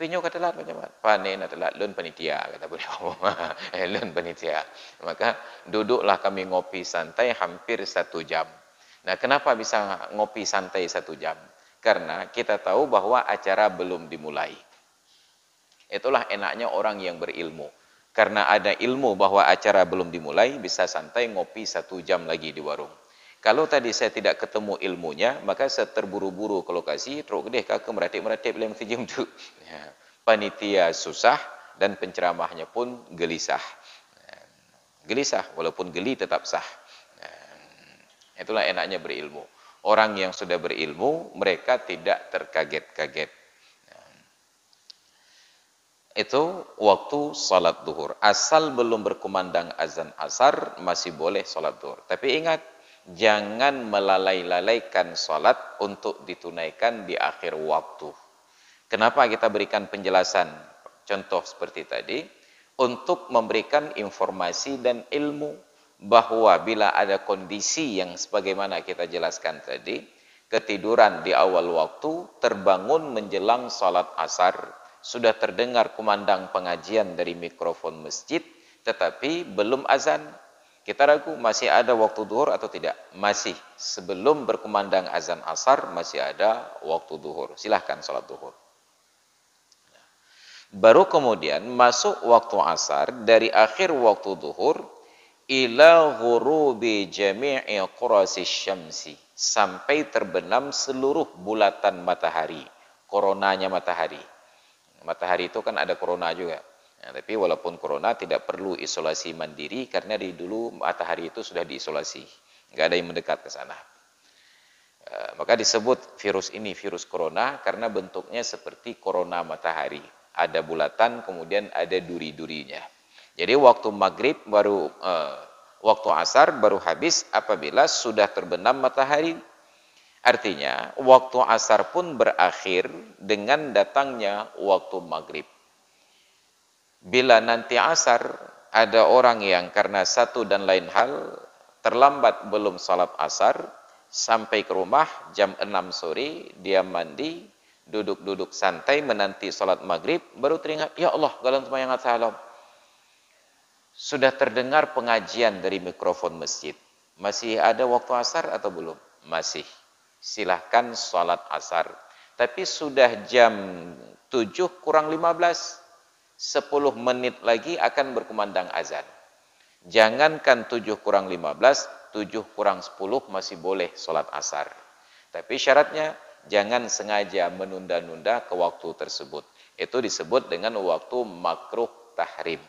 Tapi nyo kata telat macam mana? Panen telat, lun panitia kata beliau. Lun panitia. Maka duduklah kami ngopi santai hampir 1 jam. Nah, kenapa bisa ngopi santai 1 jam? Karena kita tahu bahwa acara belum dimulai. Itulah enaknya orang yang berilmu. Karena ada ilmu bahwa acara belum dimulai, bisa santai ngopi 1 jam lagi di warung. Kalau tadi saya tidak ketemu ilmunya, maka saya terburu-buru ke lokasi, terus deh kakak meratip-meratip dalam sejam tu. Ya. Panitia susah dan penceramahnya pun gelisah. Gelisah, walaupun geli tetap sah. Itulah enaknya berilmu. Orang yang sudah berilmu, mereka tidak terkaget-kaget. Itu waktu salat duhur. Asal belum berkumandang azan asar, masih boleh salat duhur. Tapi ingat, jangan melalai-lalaikan salat untuk ditunaikan di akhir waktu. Kenapa kita berikan penjelasan? Contoh seperti tadi, untuk memberikan informasi dan ilmu bahwa bila ada kondisi yang sebagaimana kita jelaskan tadi, ketiduran di awal waktu, terbangun menjelang salat asar, sudah terdengar kumandang pengajian dari mikrofon masjid, tetapi belum azan. Kita ragu masih ada waktu duhur atau tidak? Masih. Sebelum berkumandang azan asar, masih ada waktu duhur. Silahkan salat duhur. Baru kemudian masuk waktu asar, dari akhir waktu duhur, ila ghurubi jami'i qurasi syamsi, sampai terbenam seluruh bulatan matahari, koronanya matahari. Matahari itu kan ada korona juga. Nah, tapi walaupun corona tidak perlu isolasi mandiri karena di dulu matahari itu sudah diisolasi, nggak ada yang mendekat ke sana. Maka disebut virus ini virus corona karena bentuknya seperti corona matahari. Ada bulatan, kemudian ada duri-durinya. Jadi waktu maghrib baru, waktu asar baru habis apabila sudah terbenam matahari. Artinya waktu asar pun berakhir dengan datangnya waktu maghrib. Bila nanti asar ada orang yang karena satu dan lain hal terlambat belum salat asar, sampai ke rumah jam 6 sore, dia mandi, duduk-duduk santai menanti salat maghrib, baru teringat, ya Allah, galang sembahyang salam. Sudah terdengar pengajian dari mikrofon masjid. Masih ada waktu asar atau belum? Masih. Silahkan salat asar. Tapi sudah jam 7 kurang 15, 10 menit lagi akan berkumandang azan. Jangankan 7 kurang 15, 7 kurang 10 masih boleh sholat asar. Tapi syaratnya, jangan sengaja menunda-nunda ke waktu tersebut. Itu disebut dengan waktu makruh tahrim.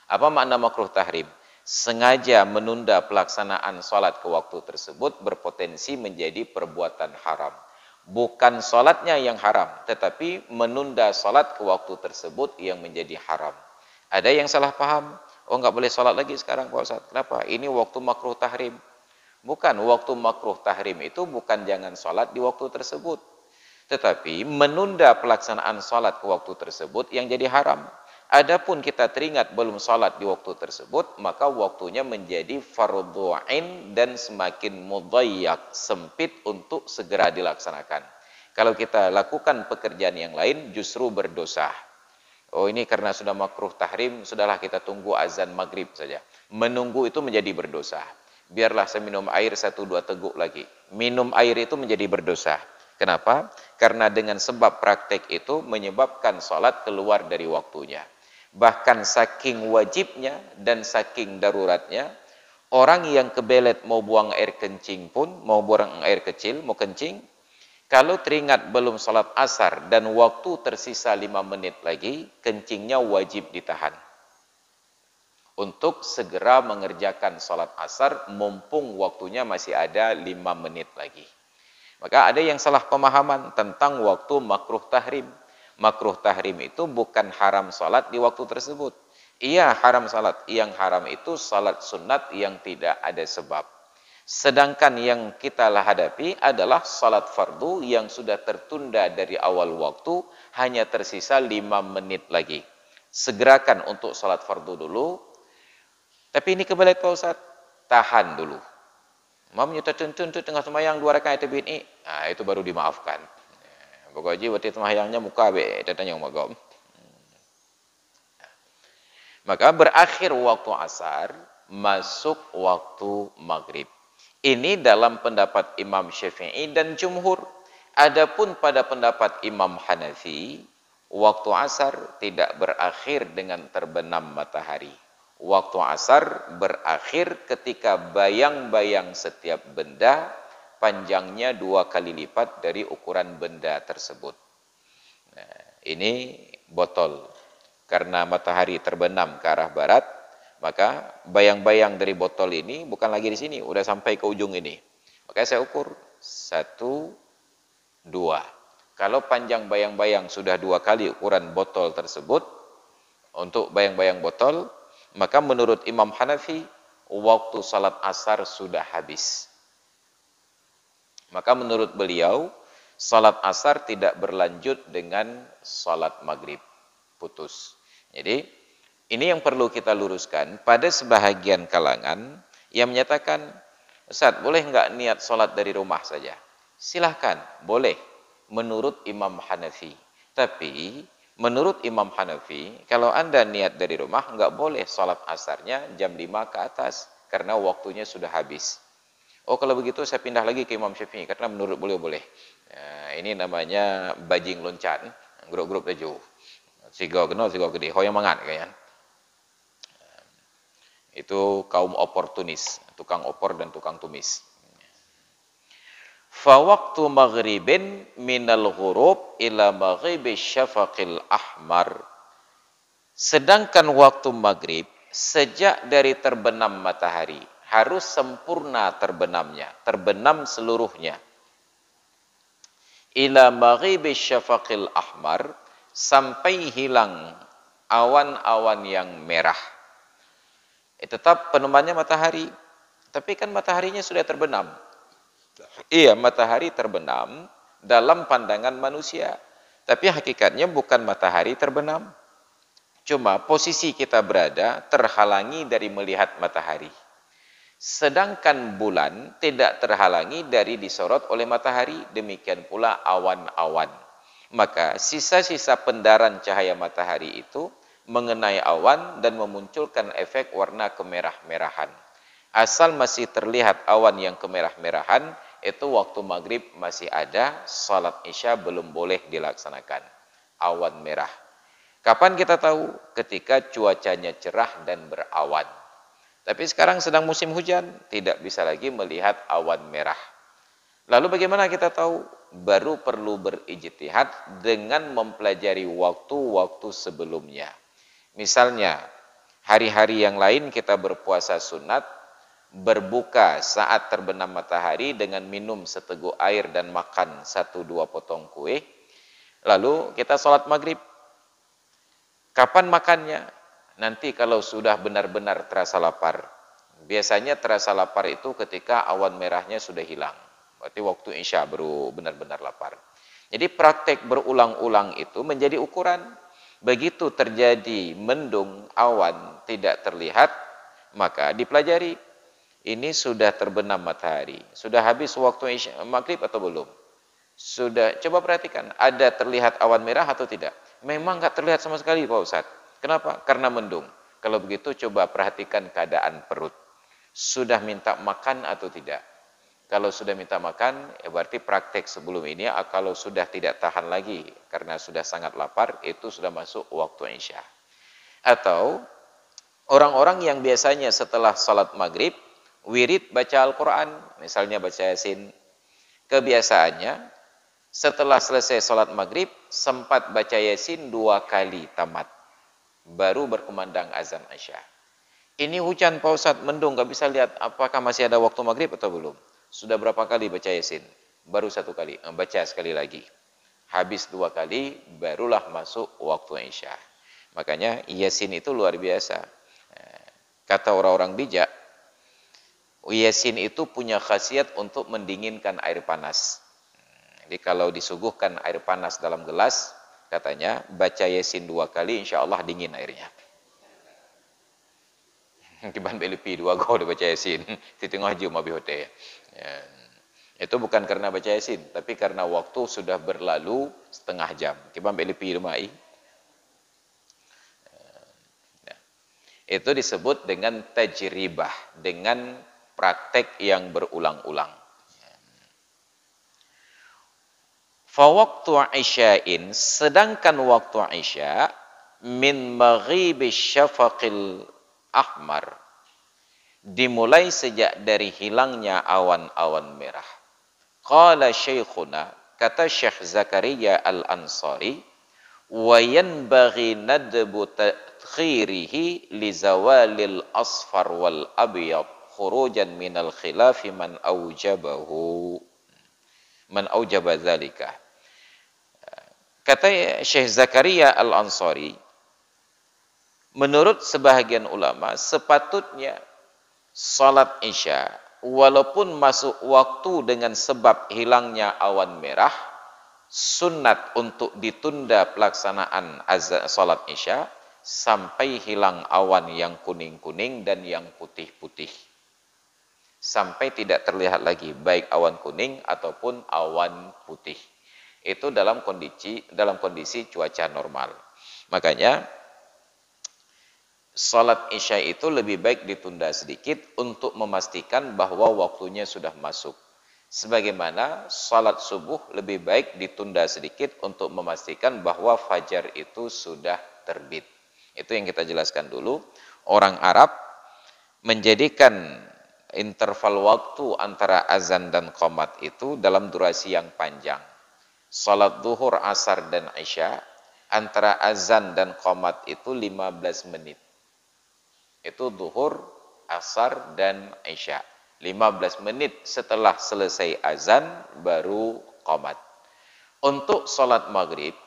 Apa makna makruh tahrim? Sengaja menunda pelaksanaan sholat ke waktu tersebut berpotensi menjadi perbuatan haram. Bukan sholatnya yang haram, tetapi menunda sholat ke waktu tersebut yang menjadi haram. Ada yang salah paham, oh nggak boleh sholat lagi sekarang Pak Ustaz. Kenapa? Ini waktu makruh tahrim. Bukan, waktu makruh tahrim itu bukan jangan sholat di waktu tersebut. Tetapi menunda pelaksanaan sholat ke waktu tersebut yang jadi haram. Adapun kita teringat belum sholat di waktu tersebut, maka waktunya menjadi fardhu ain dan semakin mudayyak, sempit untuk segera dilaksanakan. Kalau kita lakukan pekerjaan yang lain, justru berdosa. Oh ini karena sudah makruh tahrim, sudahlah kita tunggu azan maghrib saja. Menunggu itu menjadi berdosa. Biarlah saya minum air 1-2 teguk lagi. Minum air itu menjadi berdosa. Kenapa? Karena dengan sebab praktek itu menyebabkan sholat keluar dari waktunya. Bahkan saking wajibnya dan saking daruratnya, orang yang kebelet mau buang air kencing pun, mau buang air kecil, mau kencing, kalau teringat belum salat asar dan waktu tersisa 5 menit lagi, kencingnya wajib ditahan. Untuk segera mengerjakan salat asar, mumpung waktunya masih ada 5 menit lagi. Maka ada yang salah pemahaman tentang waktu makruh tahrim. Makruh tahrim itu bukan haram salat di waktu tersebut. Iya haram salat. Yang haram itu salat sunat yang tidak ada sebab. Sedangkan yang kita hadapi adalah salat fardu yang sudah tertunda dari awal waktu, hanya tersisa 5 menit lagi. Segerakan untuk salat fardu dulu. Tapi ini kebelet Pak Ustaz. Tahan dulu. Mau menyuta tuntun tengah sembahyang 2 rakaat ini, nah itu baru dimaafkan. Pokoknya waktu sembahyangnya muka be datanya magom. Maka berakhir waktu asar, masuk waktu maghrib. Ini dalam pendapat Imam Syafi'i dan jumhur. Adapun pada pendapat Imam Hanafi, waktu asar tidak berakhir dengan terbenam matahari. Waktu asar berakhir ketika bayang-bayang setiap benda panjangnya 2 kali lipat dari ukuran benda tersebut. Nah, ini botol. Karena matahari terbenam ke arah barat, maka bayang-bayang dari botol ini bukan lagi di sini, udah sampai ke ujung ini. Maka saya ukur 1, 2. Kalau panjang bayang-bayang sudah 2 kali ukuran botol tersebut, untuk bayang-bayang botol, maka menurut Imam Hanafi, waktu salat asar sudah habis. Maka menurut beliau, salat asar tidak berlanjut dengan salat maghrib. Putus. Jadi, ini yang perlu kita luruskan. Pada sebahagian kalangan yang menyatakan, Ustaz, boleh enggak niat sholat dari rumah saja? Silahkan, boleh. Menurut Imam Hanafi. Tapi, menurut Imam Hanafi, kalau Anda niat dari rumah, enggak boleh sholat asarnya jam 5 ke atas. Karena waktunya sudah habis. Oh, kalau begitu saya pindah lagi ke Imam Syafi'i. Karena menurut beliau boleh. Nah, ini namanya bajing loncat. Grup-grup leju. Siga kenal, siga gede, hoyang mangat kayaknya. Itu kaum oportunis, tukang opor dan tukang tumis. Fa waqtu maghribin minal ghurub ila maghribi syafaqil ahmar. Sedangkan waktu maghrib sejak dari terbenam matahari harus sempurna terbenamnya, terbenam seluruhnya. Ila maghribi syafaqil ahmar, sampai hilang awan-awan yang merah. Tetap penumannya matahari. Tapi kan mataharinya sudah terbenam. Iya, matahari terbenam dalam pandangan manusia. Tapi hakikatnya bukan matahari terbenam. Cuma posisi kita berada terhalangi dari melihat matahari. Sedangkan bulan tidak terhalangi dari disorot oleh matahari. Demikian pula awan-awan. Maka sisa-sisa pendaran cahaya matahari itu mengenai awan dan memunculkan efek warna kemerah-merahan. Asal masih terlihat awan yang kemerah-merahan, itu waktu maghrib masih ada, salat isya belum boleh dilaksanakan. Awan merah. Kapan kita tahu? Ketika cuacanya cerah dan berawan. Tapi sekarang sedang musim hujan, tidak bisa lagi melihat awan merah. Lalu bagaimana kita tahu? Baru perlu berijtihad dengan mempelajari waktu-waktu sebelumnya. Misalnya, hari-hari yang lain kita berpuasa sunat, berbuka saat terbenam matahari dengan minum seteguk air dan makan 1-2 potong kue. Lalu kita sholat maghrib. Kapan makannya? Nanti kalau sudah benar-benar terasa lapar. Biasanya terasa lapar itu ketika awan merahnya sudah hilang. Berarti waktu isya baru benar-benar lapar. Jadi praktek berulang-ulang itu menjadi ukuran. Begitu terjadi mendung, awan tidak terlihat, maka dipelajari. Ini sudah terbenam matahari. Sudah habis waktu isya, maghrib atau belum? Sudah, coba perhatikan. Ada terlihat awan merah atau tidak? Memang nggak terlihat sama sekali Pak Ustadz. Kenapa? Karena mendung. Kalau begitu coba perhatikan keadaan perut. Sudah minta makan atau tidak? Kalau sudah minta makan, ya berarti praktek sebelum ini, kalau sudah tidak tahan lagi, karena sudah sangat lapar, itu sudah masuk waktu isya. Atau, orang-orang yang biasanya setelah salat maghrib, wirid baca Al-Quran, misalnya baca Yasin, kebiasaannya, setelah selesai salat maghrib, sempat baca Yasin 2 kali tamat, baru berkumandang azan isya. Ini hujan Pak Ustadz, mendung, gak bisa lihat apakah masih ada waktu maghrib atau belum. Sudah berapa kali baca Yasin? Baru 1 kali, baca sekali lagi. Habis 2 kali, barulah masuk waktu isya. Makanya Yasin itu luar biasa. Kata orang-orang bijak, Yasin itu punya khasiat untuk mendinginkan air panas. Jadi kalau disuguhkan air panas dalam gelas, katanya baca Yasin 2 kali, insya Allah dingin airnya. Kiban BLP 2 go udah baca Yasin. Di tengah jum abi hotel. Ya. Itu bukan karena baca Yasin, tapi karena waktu sudah berlalu setengah jam. Kita ambil lebih rumah. Itu disebut dengan tajribah, dengan praktek yang berulang-ulang. Fawaktu isya'in, sedangkan waktu isya min maghibis syafaqil ahmar, dimulai sejak dari hilangnya awan-awan merah. Qala syekhuna, kata Syekh Zakaria Al-Ansari, wa yanbaghi nadbu tadkhirihi li zawalil asfar wal abyad khurujan minal khilafi man aujaba dzalika. Kata Syekh Zakaria Al-Ansari, menurut sebahagian ulama sepatutnya salat Isya walaupun masuk waktu dengan sebab hilangnya awan merah, sunat untuk ditunda pelaksanaan salat Isya sampai hilang awan yang kuning-kuning dan yang putih-putih. Sampai tidak terlihat lagi baik awan kuning ataupun awan putih. Itu dalam kondisi cuaca normal. Makanya salat Isya itu lebih baik ditunda sedikit untuk memastikan bahwa waktunya sudah masuk. Sebagaimana salat subuh lebih baik ditunda sedikit untuk memastikan bahwa fajar itu sudah terbit. Itu yang kita jelaskan dulu. Orang Arab menjadikan interval waktu antara azan dan qomat itu dalam durasi yang panjang. Salat zuhur, asar, dan isya antara azan dan qomat itu 15 menit. Itu zuhur, asar, dan isya. 15 menit setelah selesai azan baru qomat. Untuk salat maghrib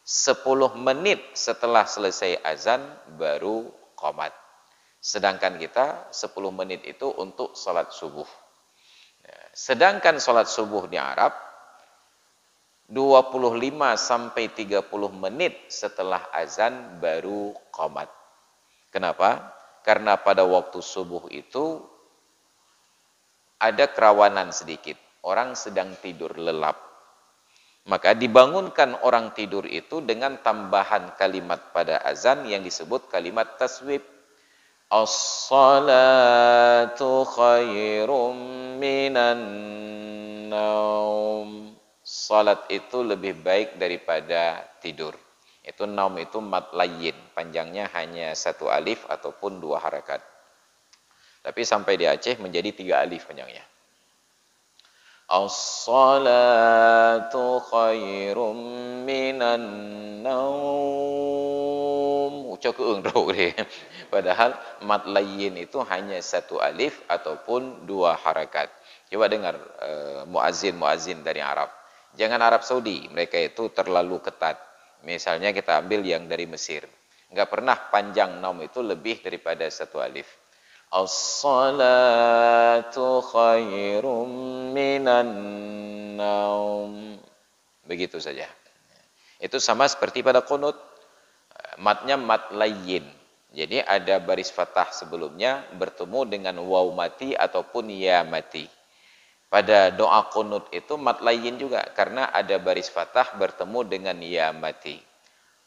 10 menit setelah selesai azan baru qomat. Sedangkan kita 10 menit itu untuk salat subuh. Sedangkan salat subuh di Arab 25 sampai 30 menit setelah azan baru qomat. Kenapa? Karena pada waktu subuh itu ada kerawanan sedikit. Orang sedang tidur lelap. Maka dibangunkan orang tidur itu dengan tambahan kalimat pada azan yang disebut kalimat taswib. As-salatu khairum minan naum. Salat itu lebih baik daripada tidur. Itu naum itu mad layyin, panjangnya hanya 1 alif ataupun 2 harakat. Tapi sampai di Aceh menjadi 3 alif panjangnya. As-salatu khairum minan naum. Ucap keung dia. Padahal mad layyin itu hanya 1 alif ataupun 2 harakat. Coba dengar muazin dari Arab. Jangan Arab Saudi, mereka itu terlalu ketat. Misalnya kita ambil yang dari Mesir. Enggak pernah panjang naum itu lebih daripada 1 alif. As-salatu khairum minan naum. Begitu saja. Itu sama seperti pada qunut. Matnya mat layyin. Jadi ada baris fathah sebelumnya bertemu dengan waw mati ataupun ya mati. Pada doa qunut itu mat layyin juga karena ada baris fathah bertemu dengan ya mati.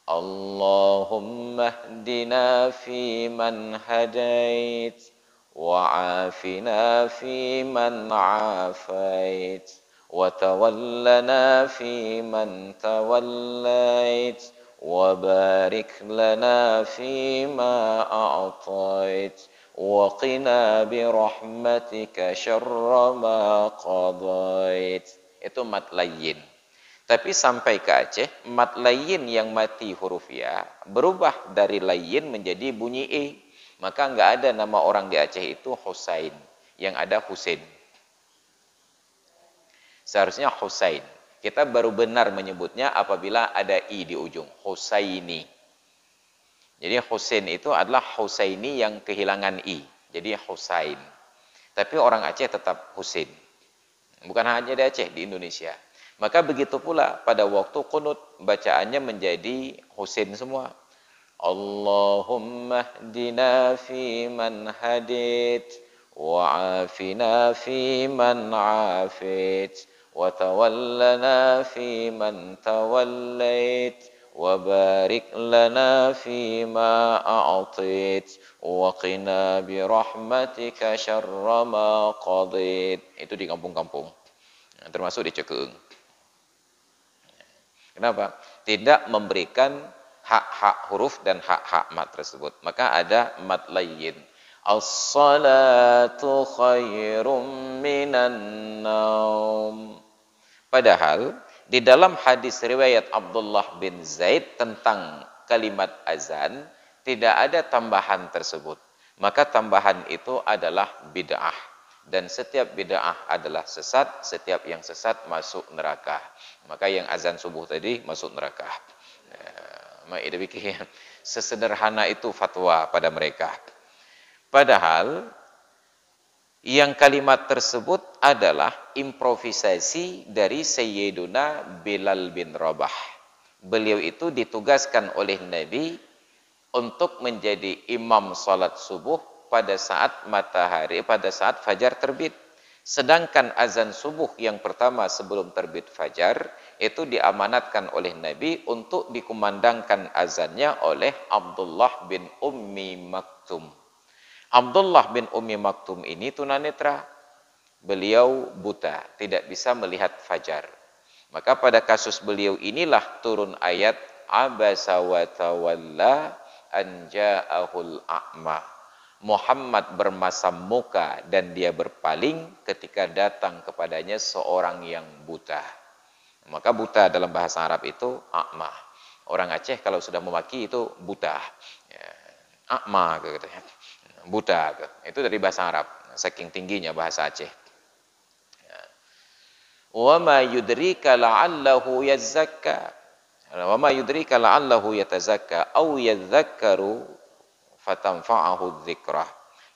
Allahumma hdina fi man hadait wa afina fi man afait wa tawallana fi man tawallait wa barik lana fi ma a'tait wa qina bi rahmatika syarra ma qadait. Itu mat layyin. Tapi sampai ke Aceh, mat layyin yang mati huruf ya berubah dari layyin menjadi bunyi e. Maka enggak ada nama orang di Aceh itu Husain, yang ada Husain. Seharusnya Husain. Kita baru benar menyebutnya apabila ada i di ujung, Husaini. Jadi Husain itu adalah Husaini yang kehilangan i. Jadi Husain. Tapi orang Aceh tetap Husain. Bukan hanya di Aceh, di Indonesia. Maka begitu pula pada waktu qunut bacaannya menjadi Husain semua. Allahumma hdina fi man hadait وعافنا فيمن عافيت وتولنا فيمن توليت وبارك لنا فيما أعطيت وقنا برحمتك شر ما قضيت. Itu di kampung-kampung, termasuk di Cekeung. Kenapa? Tidak memberikan hak-hak huruf dan hak-hak mat tersebut. Maka ada mat layyin. As-salatu khairum minan naum. Padahal di dalam hadis riwayat Abdullah bin Zaid tentang kalimat azan tidak ada tambahan tersebut. Maka tambahan itu adalah bid'ah. Dan setiap bid'ah adalah sesat, setiap yang sesat masuk neraka. Maka yang azan subuh tadi masuk neraka. Sesederhana itu fatwa pada mereka. Padahal yang kalimat tersebut adalah improvisasi dari Sayyiduna Bilal bin Rabah. Beliau itu ditugaskan oleh Nabi untuk menjadi imam salat subuh pada saat fajar terbit. Sedangkan azan subuh yang pertama sebelum terbit fajar itu diamanatkan oleh Nabi untuk dikumandangkan azannya oleh Abdullah bin Ummi Maktum. Abdullah bin Ummi Maktum ini tunanetra. Beliau buta, tidak bisa melihat fajar. Maka pada kasus beliau inilah turun ayat Abasa wa tawalla an ja'ahul a'ma. Muhammad bermasam muka dan dia berpaling ketika datang kepadanya seorang yang buta. Maka buta dalam bahasa Arab itu a'ma. Orang Aceh kalau sudah memaki itu buta. Ya, a'ma katanya. Buta, itu dari bahasa Arab, saking tingginya bahasa Aceh. Wa ma yudrika la'allahu yazakka, wa ma yudrika la'allahu yatazakka aw yadhakkaru fatanfa'ahu dzikrah.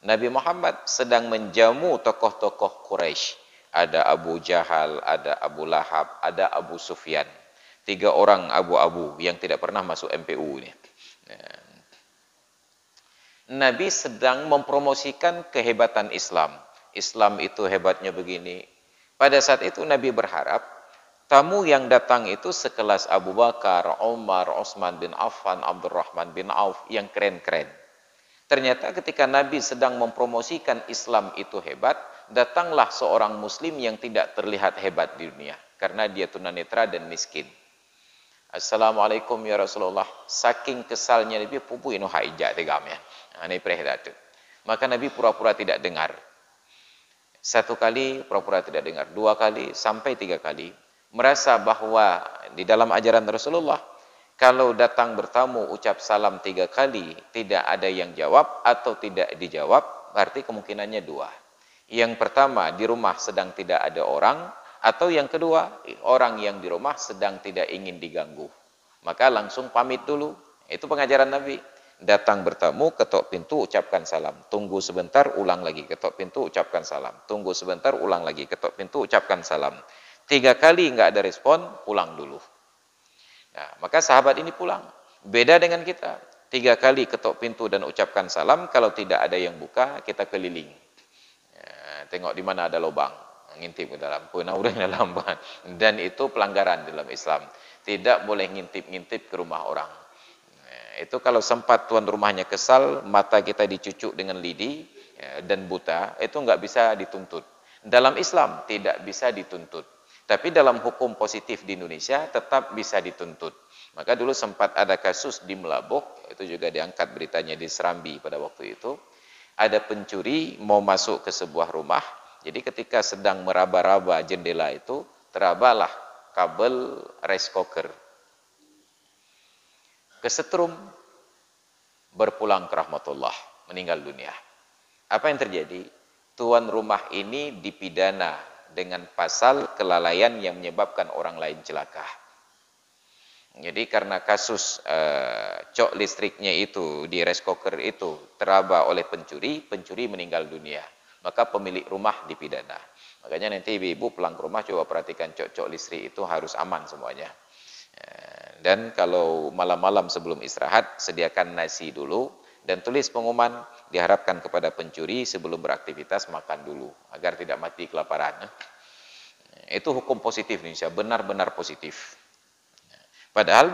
Nabi Muhammad sedang menjamu tokoh-tokoh Quraisy. Ada Abu Jahal, ada Abu Lahab, ada Abu Sufyan. 3 orang abu-abu yang tidak pernah masuk MPU ini. Nabi sedang mempromosikan kehebatan Islam. Islam itu hebatnya begini. Pada saat itu Nabi berharap tamu yang datang itu sekelas Abu Bakar, Umar, Utsman bin Affan, Abdurrahman bin Auf yang keren-keren. Ternyata ketika Nabi sedang mempromosikan Islam itu hebat, datanglah seorang muslim yang tidak terlihat hebat di dunia karena dia tunanetra dan miskin. Assalamualaikum ya Rasulullah. Saking kesalnya Nabi pupu ino haija tegamnya. Maka Nabi pura-pura tidak dengar. 1 kali pura-pura tidak dengar, 2 kali sampai 3 kali. Merasa bahwa di dalam ajaran Rasulullah kalau datang bertamu ucap salam 3 kali tidak ada yang jawab atau tidak dijawab, berarti kemungkinannya 2. Yang pertama di rumah sedang tidak ada orang, atau yang kedua orang yang di rumah sedang tidak ingin diganggu. Maka langsung pamit dulu. Itu pengajaran Nabi. Datang bertamu, ketok pintu, ucapkan salam. Tunggu sebentar, ulang lagi, ketok pintu, ucapkan salam. Tunggu sebentar, ulang lagi, ketok pintu, ucapkan salam. 3 kali nggak ada respon, pulang dulu. Nah, maka sahabat ini pulang. Beda dengan kita. 3 kali ketok pintu dan ucapkan salam, kalau tidak ada yang buka, kita keliling. Ya, tengok di mana ada lubang. Ngintip ke dalam. Dan itu pelanggaran dalam Islam. Tidak boleh ngintip-ngintip ke rumah orang. Itu kalau sempat tuan rumahnya kesal, mata kita dicucuk dengan lidi dan buta, itu nggak bisa dituntut. Dalam Islam tidak bisa dituntut. Tapi dalam hukum positif di Indonesia tetap bisa dituntut. Maka dulu sempat ada kasus di Melabok, itu juga diangkat beritanya di Serambi pada waktu itu. Ada pencuri mau masuk ke sebuah rumah, jadi ketika sedang meraba-raba jendela itu, terabalah kabel rice cooker. Kesetrum, berpulang ke rahmatullah, meninggal dunia. Apa yang terjadi? Tuan rumah ini dipidana dengan pasal kelalaian yang menyebabkan orang lain celaka. Jadi karena kasus cok listriknya itu di rice cooker itu teraba oleh pencuri, pencuri meninggal dunia. Maka pemilik rumah dipidana. Makanya nanti ibu-ibu pulang ke rumah coba perhatikan cok listrik itu harus aman semuanya. Dan kalau malam-malam sebelum istirahat, sediakan nasi dulu dan tulis pengumuman, diharapkan kepada pencuri sebelum beraktivitas makan dulu agar tidak mati kelaparan. Itu hukum positif di Indonesia, benar-benar positif. Padahal